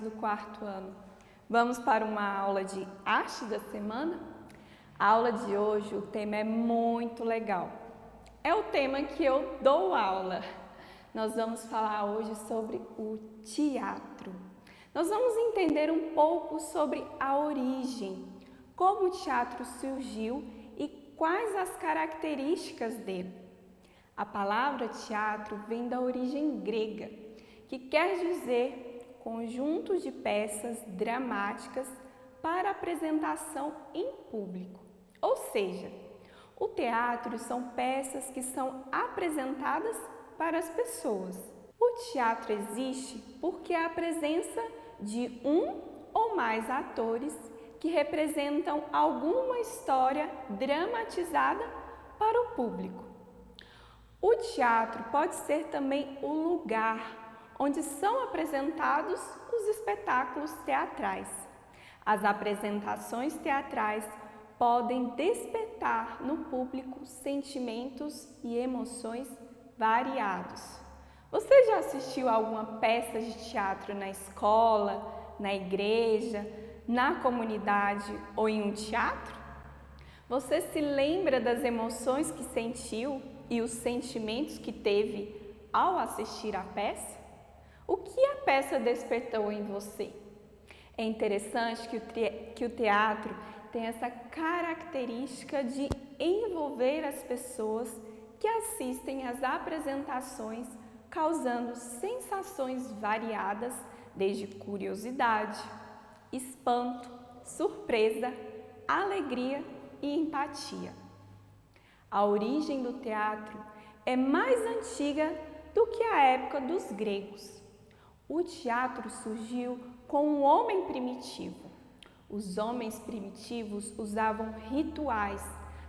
do quarto ano. Vamos para uma aula de arte da semana? A aula de hoje, o tema é muito legal. É o tema que eu dou aula. Nós vamos falar hoje sobre o teatro. Nós vamos entender um pouco sobre a origem, como o teatro surgiu e quais as características dele. A palavra teatro vem da origem grega, que quer dizer conjunto de peças dramáticas para apresentação em público. Ou seja, o teatro são peças que são apresentadas para as pessoas. O teatro existe porque há a presença de um ou mais atores que representam alguma história dramatizada para o público. O teatro pode ser também o lugar onde são apresentados os espetáculos teatrais. As apresentações teatrais podem despertar no público sentimentos e emoções variados. Você já assistiu a alguma peça de teatro na escola, na igreja, na comunidade ou em um teatro? Você se lembra das emoções que sentiu e os sentimentos que teve ao assistir à peça? O que a peça despertou em você? É interessante que o teatro tem essa característica de envolver as pessoas que assistem às apresentações, causando sensações variadas, desde curiosidade, espanto, surpresa, alegria e empatia. A origem do teatro é mais antiga do que a época dos gregos. O teatro surgiu com o homem primitivo. Os homens primitivos usavam rituais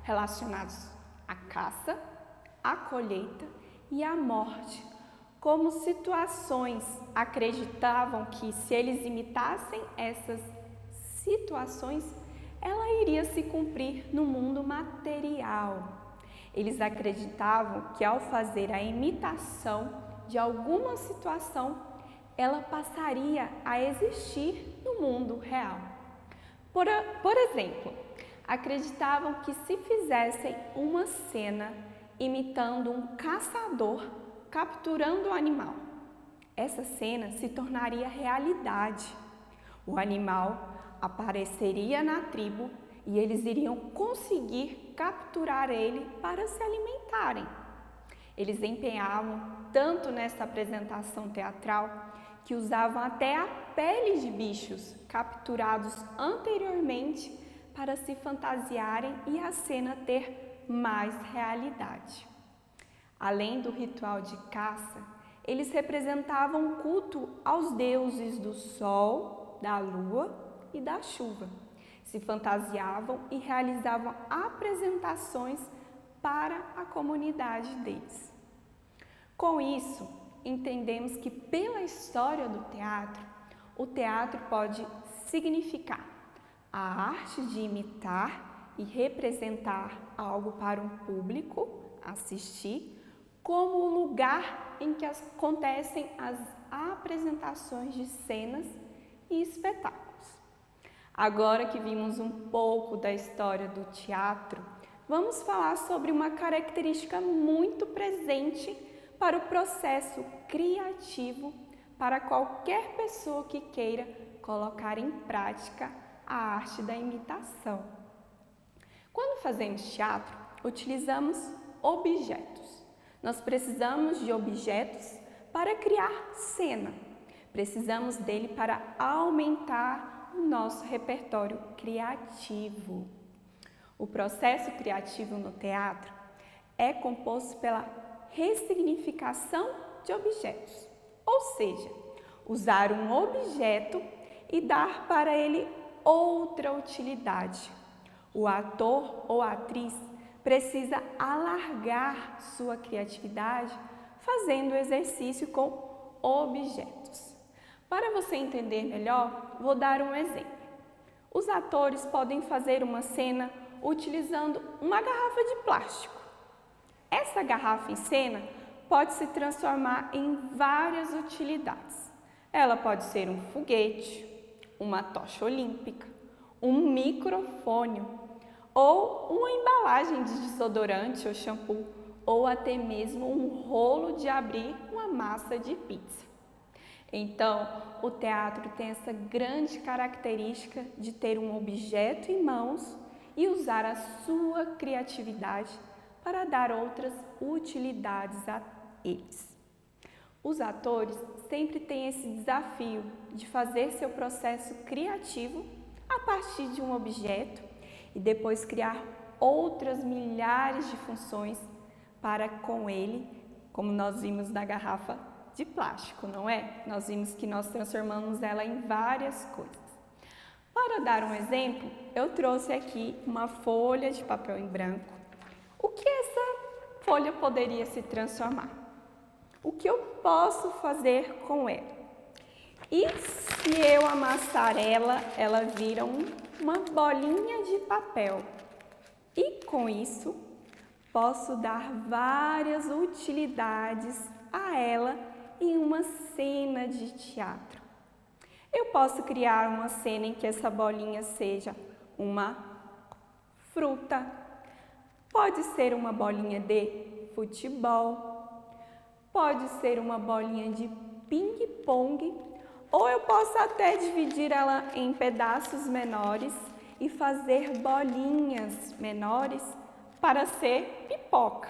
relacionados à caça, à colheita e à morte como situações. Acreditavam que se eles imitassem essas situações, ela iria se cumprir no mundo material. Eles acreditavam que ao fazer a imitação de alguma situação, ela passaria a existir no mundo real. Por exemplo, acreditavam que se fizessem uma cena imitando um caçador capturando o animal, essa cena se tornaria realidade. O animal apareceria na tribo e eles iriam conseguir capturar ele para se alimentarem. Eles empenhavam tanto nessa apresentação teatral que usavam até a pele de bichos capturados anteriormente para se fantasiarem e a cena ter mais realidade. Além do ritual de caça, eles representavam um culto aos deuses do sol, da lua e da chuva. Se fantasiavam e realizavam apresentações para a comunidade deles. Com isso, entendemos que pela história do teatro, o teatro pode significar a arte de imitar e representar algo para um público assistir, como o lugar em que acontecem as apresentações de cenas e espetáculos. Agora que vimos um pouco da história do teatro, vamos falar sobre uma característica muito presente para o processo criativo para qualquer pessoa que queira colocar em prática a arte da imitação. Quando fazemos teatro, utilizamos objetos. Nós precisamos de objetos para criar cena. Precisamos dele para aumentar o nosso repertório criativo. O processo criativo no teatro é composto pela ressignificação de objetos, ou seja, usar um objeto e dar para ele outra utilidade. O ator ou atriz precisa alargar sua criatividade fazendo exercício com objetos. Para você entender melhor, vou dar um exemplo. Os atores podem fazer uma cena utilizando uma garrafa de plástico. Essa garrafa em cena pode se transformar em várias utilidades. Ela pode ser um foguete, uma tocha olímpica, um microfone ou uma embalagem de desodorante ou shampoo ou até mesmo um rolo de abrir uma massa de pizza. Então, o teatro tem essa grande característica de ter um objeto em mãos e usar a sua criatividade para dar outras utilidades a eles. Os atores sempre têm esse desafio de fazer seu processo criativo a partir de um objeto e depois criar outras milhares de funções para com ele, como nós vimos na garrafa de plástico, não é? Nós vimos que nós transformamos ela em várias coisas. Para dar um exemplo, eu trouxe aqui uma folha de papel em branco. O que essa folha poderia se transformar? O que eu posso fazer com ela? E se eu amassar ela, ela vira uma bolinha de papel. E com isso, posso dar várias utilidades a ela em uma cena de teatro. Eu posso criar uma cena em que essa bolinha seja uma fruta, pode ser uma bolinha de futebol, pode ser uma bolinha de ping-pong, ou eu posso até dividir ela em pedaços menores e fazer bolinhas menores para ser pipoca.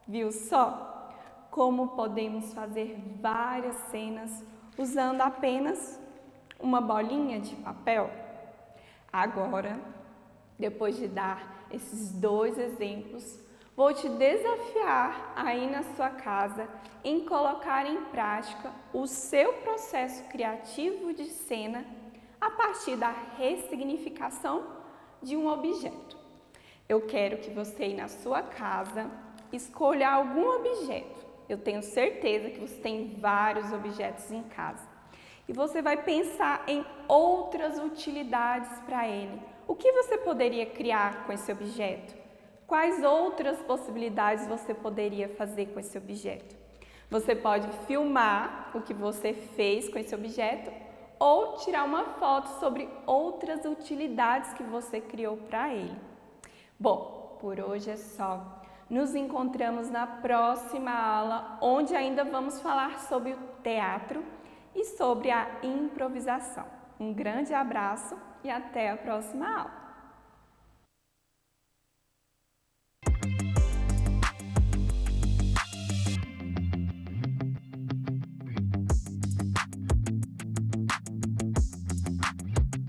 Viu só como podemos fazer várias cenas usando apenas uma bolinha de papel? Agora, depois de dar esses dois exemplos, vou te desafiar aí na sua casa em colocar em prática o seu processo criativo de cena a partir da ressignificação de um objeto. Eu quero que você aí na sua casa escolha algum objeto. Eu tenho certeza que você tem vários objetos em casa. E você vai pensar em outras utilidades para ele. O que você poderia criar com esse objeto? Quais outras possibilidades você poderia fazer com esse objeto? Você pode filmar o que você fez com esse objeto ou tirar uma foto sobre outras utilidades que você criou para ele. Bom, por hoje é só. Nos encontramos na próxima aula, onde ainda vamos falar sobre o teatro e sobre a improvisação. Um grande abraço e até a próxima aula!